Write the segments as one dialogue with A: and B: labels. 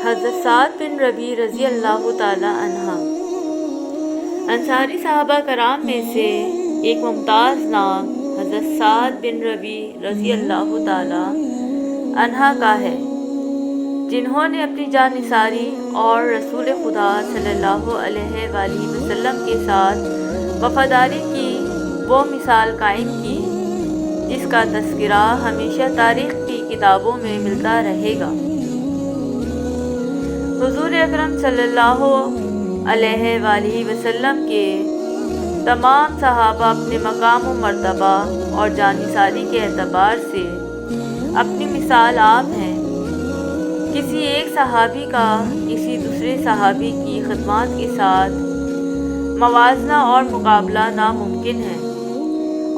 A: حضرت سعد بن ربیع رضی اللہ تعالی عنہ انصاری صحابہ کرام میں سے ایک ممتاز نام حضرت سعد بن ربیع رضی اللہ تعالی عنہ کا ہے، جنہوں نے اپنی جان نثاری اور رسول خدا صلی اللہ علیہ وآلہ وسلم کے ساتھ وفاداری کی وہ مثال قائم کی جس کا تذکرہ ہمیشہ تاریخ کی کتابوں میں ملتا رہے گا۔ حضور اکرم صلی اللہ علیہ وآلہ وسلم کے تمام صحابہ اپنے مقام و مرتبہ اور جانثاری کے اعتبار سے اپنی مثال آپ ہیں۔ کسی ایک صحابی کا کسی دوسرے صحابی کی خدمات کے ساتھ موازنہ اور مقابلہ ناممکن ہے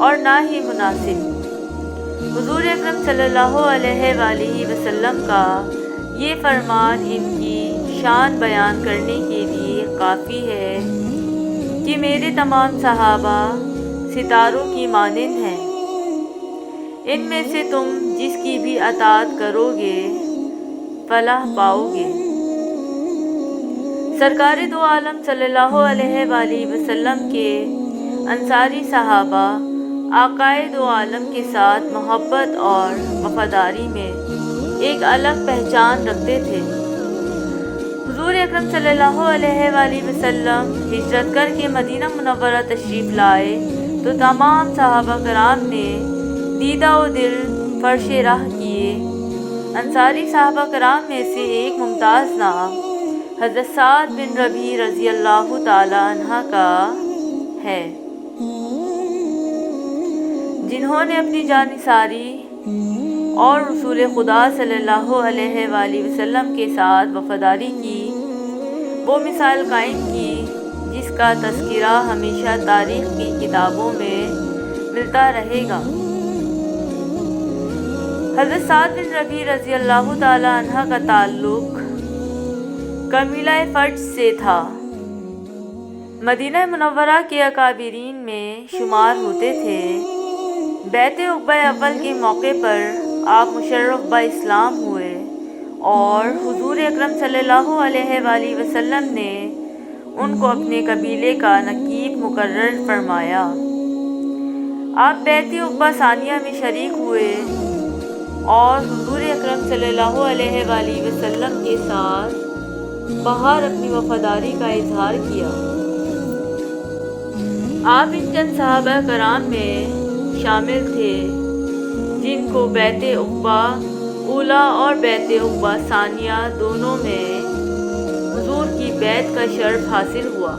A: اور نہ ہی مناسب۔ حضور اکرم صلی اللہ علیہ وآلہ وسلم کا یہ فرمان ان کی شان بیان کرنے کے لیے کافی ہے کہ میرے تمام صحابہ ستاروں کی مانند ہیں، ان میں سے تم جس کی بھی اطاعت کرو گے فلاح پاؤ گے۔ سرکار دو عالم صلی اللہ علیہ وآلہ وسلم کے انصاری صحابہ آقائے دو عالم کے ساتھ محبت اور وفاداری میں ایک الگ پہچان رکھتے تھے۔ حضور اکرم صلی اللہ علیہ وآلہ وسلم ہجرت کر کے مدینہ منورہ تشریف لائے تو تمام صحابہ کرام نے دیدہ و دل فرش راہ کیے۔ انصاری صحابہ کرام میں سے ایک ممتاز نام حضرت سعد بن ربیع رضی اللہ تعالی عنہ کا ہے، جنہوں نے اپنی جان نثاری اور رسول خدا صلی اللہ علیہ وآلہ وسلم کے ساتھ وفاداری کی وہ مثال قائم کی جس کا تذکرہ ہمیشہ تاریخ کی کتابوں میں ملتا رہے گا۔ حضرت سعد بن ربیع رضی اللہ تعالی عنہ کا تعلق کمیلہ فرج سے تھا، مدینہ منورہ کے اکابرین میں شمار ہوتے تھے۔ بیعت عقبہ اول کے موقع پر آپ مشرف با اسلام ہوئے اور حضور اکرم صلی اللہ علیہ وآلہ وسلم نے ان کو اپنے قبیلے کا نقیب مقرر فرمایا۔ آپ بیعت عقبہ ثانیہ میں شریک ہوئے اور حضور اکرم صلی اللہ علیہ وآلہ وسلم کے ساتھ باہر اپنی وفاداری کا اظہار کیا۔ آپ ان چند صحابہ کرام میں شامل تھے جن کو بیعت عقبہ اولیٰ اور بیعت عقبہ ثانیہ دونوں میں حضور کی بیعت کا شرف حاصل ہوا۔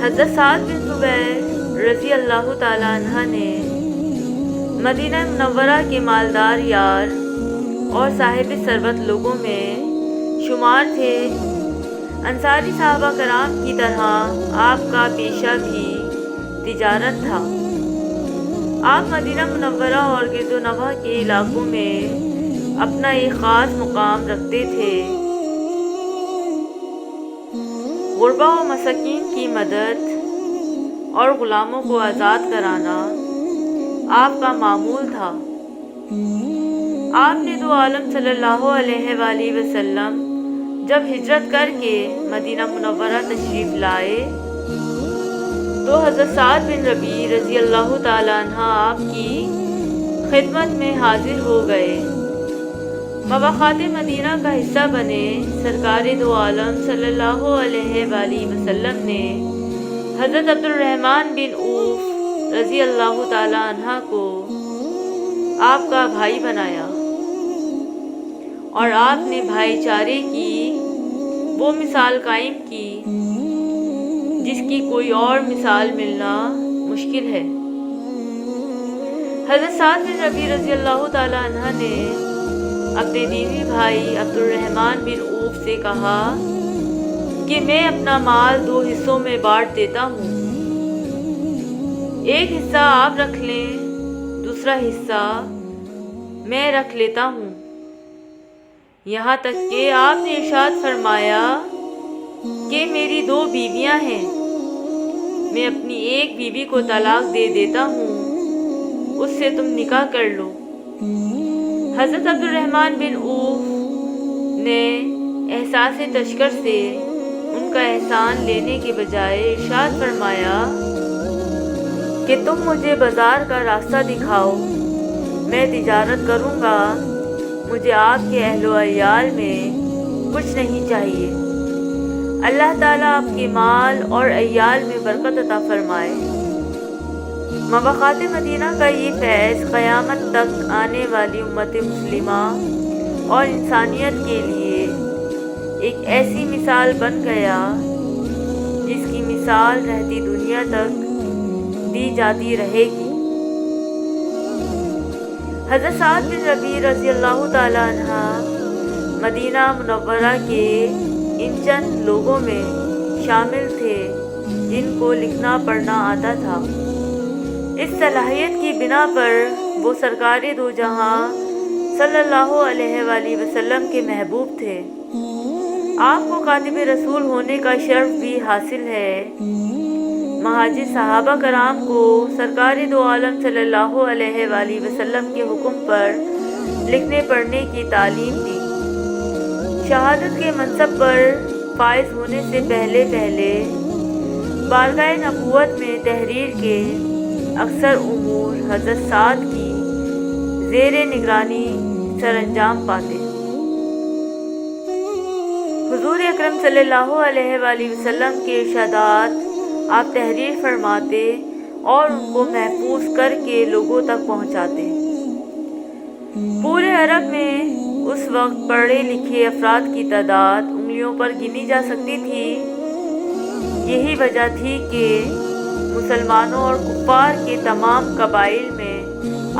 A: حضرت سعد بن زبیر رضی اللہ تعالی عنہ نے مدینہ منورہ کے مالدار یار اور صاحب ثروت لوگوں میں شمار تھے۔ انصاری صحابہ کرام کی طرح آپ کا پیشہ بھی تجارت تھا۔ آپ مدینہ منورہ اور گرد و نواح کے علاقوں میں اپنا ایک خاص مقام رکھتے تھے۔ غربا و مساکین کی مدد اور غلاموں کو آزاد کرانا آپ کا معمول تھا۔ آپ نے دو عالم صلی اللہ علیہ وآلہ وسلم جب ہجرت کر کے مدینہ منورہ تشریف لائے تو حضرت سعد بن ربیع رضی اللہ تعالی عنہ آپ کی خدمت میں حاضر ہو گئے۔ مباحثات مدینہ کا حصہ بنے سرکار دو عالم صلی اللہ علیہ وآلہ وسلم نے حضرت عبد الرحمن بن عوف رضی اللہ تعالی عنہ کو آپ کا بھائی بنایا اور آپ نے بھائی چارے کی وہ مثال قائم کی جس کی کوئی اور مثال ملنا مشکل ہے۔ حضرت سعد بن ربیع رضی اللہ تعالی عنہ نے اپنے دینی بھائی عبد الرحمن بن عوف سے کہا کہ میں اپنا مال دو حصوں میں بانٹ دیتا ہوں، ایک حصہ آپ رکھ لیں، دوسرا حصہ میں رکھ لیتا ہوں، یہاں تک کہ آپ نے ارشاد فرمایا کہ میری دو بیویاں ہیں، میں اپنی ایک بیوی کو طلاق دے دیتا ہوں، اس سے تم نکاح کر لو۔ حضرت عبد الرحمن بن عوف نے احساس تشکر سے ان کا احسان لینے کے بجائے ارشاد فرمایا کہ تم مجھے بازار کا راستہ دکھاؤ، میں تجارت کروں گا، مجھے آپ کے اہل و عیال میں کچھ نہیں چاہیے۔ اللہ تعالیٰ آپ کے مال اور عیال میں برکت عطا فرمائے۔ مباحثات مدینہ کا یہ فیض قیامت تک آنے والی امت مسلمہ اور انسانیت کے لیے ایک ایسی مثال بن گیا جس کی مثال رہتی دنیا تک دی جاتی رہے گی۔ حضرت سعد بن ربیع رضی اللہ تعالیٰ عنہ مدینہ منورہ کے ان چند لوگوں میں شامل تھے جن کو لکھنا پڑھنا آتا تھا۔ اس صلاحیت کی بنا پر وہ سرکار دو جہاں صلی اللہ علیہ وآلہ وسلم کے محبوب تھے۔ آپ کو کاتب رسول ہونے کا شرف بھی حاصل ہے۔ مہاجر صحابہ کرام کو سرکار دو عالم صلی اللہ علیہ وآلہ وسلم کے حکم پر لکھنے پڑھنے کی تعلیم دی۔ شہادت کے منصب پر فائز ہونے سے پہلے بارگاہ نبوت میں تحریر کے اکثر امور حضرت سعد کی زیر نگرانی سر انجام پاتے۔ حضور اکرم صلی اللہ علیہ وآلہ وسلم کے ارشادات آپ تحریر فرماتے اور ان کو محفوظ کر کے لوگوں تک پہنچاتے۔ پورے عرب میں اس وقت پڑھے لکھے افراد کی تعداد انگلیوں پر گنی جا سکتی تھی۔ یہی وجہ تھی کہ مسلمانوں اور کفار کے تمام قبائل میں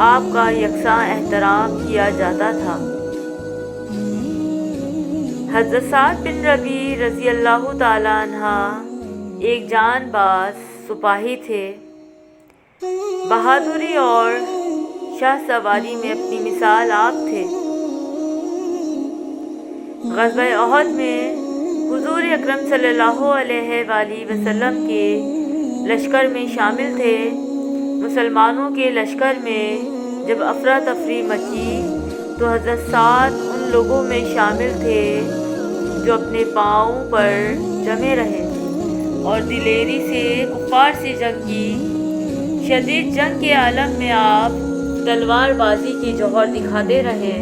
A: آپ کا یکساں احترام کیا جاتا تھا۔ حضرت سعد بن ربیع رضی اللہ تعالیٰ عنہ ایک جان باز سپاہی تھے۔ بہادری اور شاہ سواری میں اپنی مثال آپ تھے۔ غزوہ احد میں حضور اکرم صلی اللہ علیہ وآلہ وسلم کے لشکر میں شامل تھے۔ مسلمانوں کے لشکر میں جب افراتفری مچی تو حضرت سعد ان لوگوں میں شامل تھے جو اپنے پاؤں پر جمے رہے اور دلیری سے کفار سے جنگ کی۔ شدید جنگ کے عالم میں آپ تلوار بازی کے جوہر دکھاتے رہے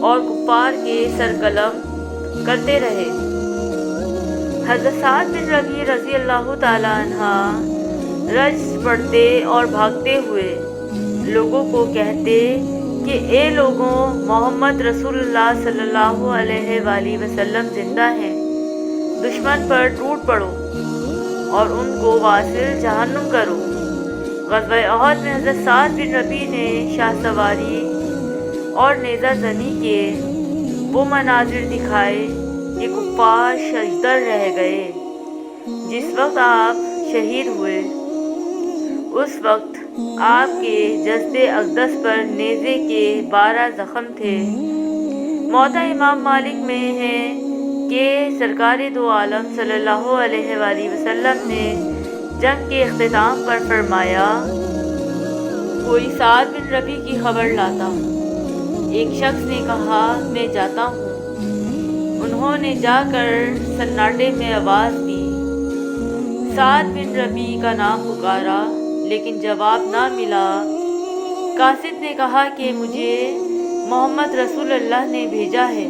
A: اور کفار کے سر قلم کرتے رہے۔ حضرت سعد بن ربیع رضی اللہ تعالیٰ عنہ رج پڑھتے اور بھاگتے ہوئے لوگوں کو کہتے کہ اے لوگوں، محمد رسول اللہ صلی اللہ علیہ وآلہ وسلم زندہ ہیں، دشمن پر ٹوٹ پڑو اور ان کو واصل جہنم کرو۔ غزوہ احد میں حضرت سعد بن ربیع نے شاہ سواری اور نیزہ زنی کے وہ مناظر دکھائے کہ کفار ششدر رہ گئے۔ جس وقت آپ شہید ہوئے اس وقت آپ کے جسد اقدس پر نیزے کے 12 زخم تھے۔ موطا امام مالک میں ہے کہ سرکار دو عالم صلی اللہ علیہ وآلہ وسلم نے جنگ کے اختتام پر فرمایا، کوئی سعد بن ربیع کی خبر لاتا۔ ایک شخص نے کہا، میں جاتا ہوں۔ انہوں نے جا کر سناٹے میں آواز دی، سعد بن ربیع کا نام پکارا لیکن جواب نہ ملا۔ قاصد نے کہا کہ مجھے محمد رسول اللہ نے بھیجا ہے،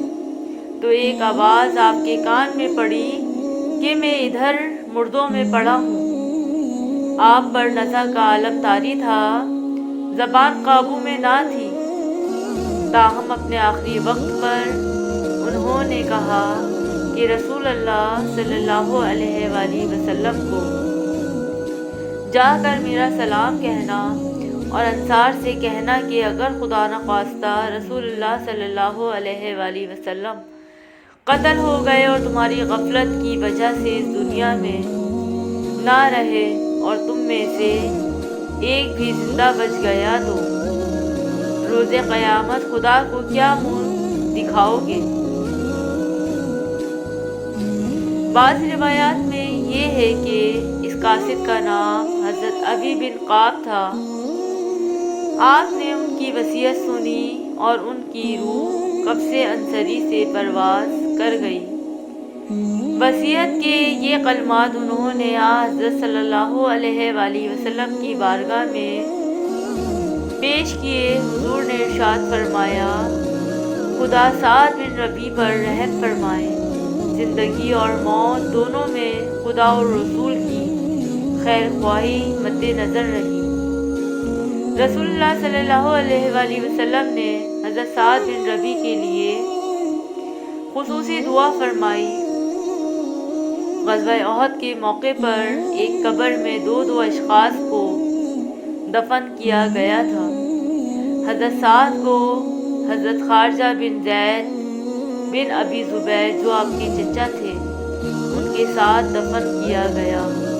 A: تو ایک آواز آپ کے کان میں پڑی کہ میں ادھر مردوں میں پڑا ہوں۔ آپ پر نزع کا عالم طاری تھا، زبان قابو میں نہ تھی، تاہم اپنے آخری وقت پر انہوں نے کہا کہ رسول اللہ صلی اللہ علیہ وآلہ وسلم کو جا کر میرا سلام کہنا اور انصار سے کہنا کہ اگر خدا نخواستہ رسول اللہ صلی اللہ علیہ وآلہ وسلم قتل ہو گئے اور تمہاری غفلت کی وجہ سے اس دنیا میں نہ رہے اور تم میں سے ایک بھی زندہ بچ گیا تو روز قیامت خدا کو کیا منہ دکھاؤ گے؟ بعض روایات میں یہ ہے کہ اس قاصد کا نام حضرت ابی بن قاب تھا۔ آپ نے ان کی وصیت سنی اور ان کی روح قبض انصری سے پرواز کر گئی۔ وصیت کے یہ کلمات انہوں نے حضرت صلی اللہ علیہ وآلہ وسلم کی بارگاہ میں پیش کیے۔ حضور نے ارشاد فرمایا، خدا سعد بن ربیع پر رحم فرمائے۔ زندگی اور موت دونوں میں خدا اور رسول کی خیر خواہی مد نظر رہی۔ رسول اللہ صلی اللہ علیہ وآلہ وسلم نے حضرت سعد بن ربیع کے لیے خصوصی دعا فرمائی۔ غزوہ احد کے موقع پر ایک قبر میں دو اشخاص کو دفن کیا گیا تھا۔ حضرت سعد کو حضرت خارجہ بن زید بن ابی زبیر جو آپ کے چچا تھے ان کے ساتھ دفن کیا گیا۔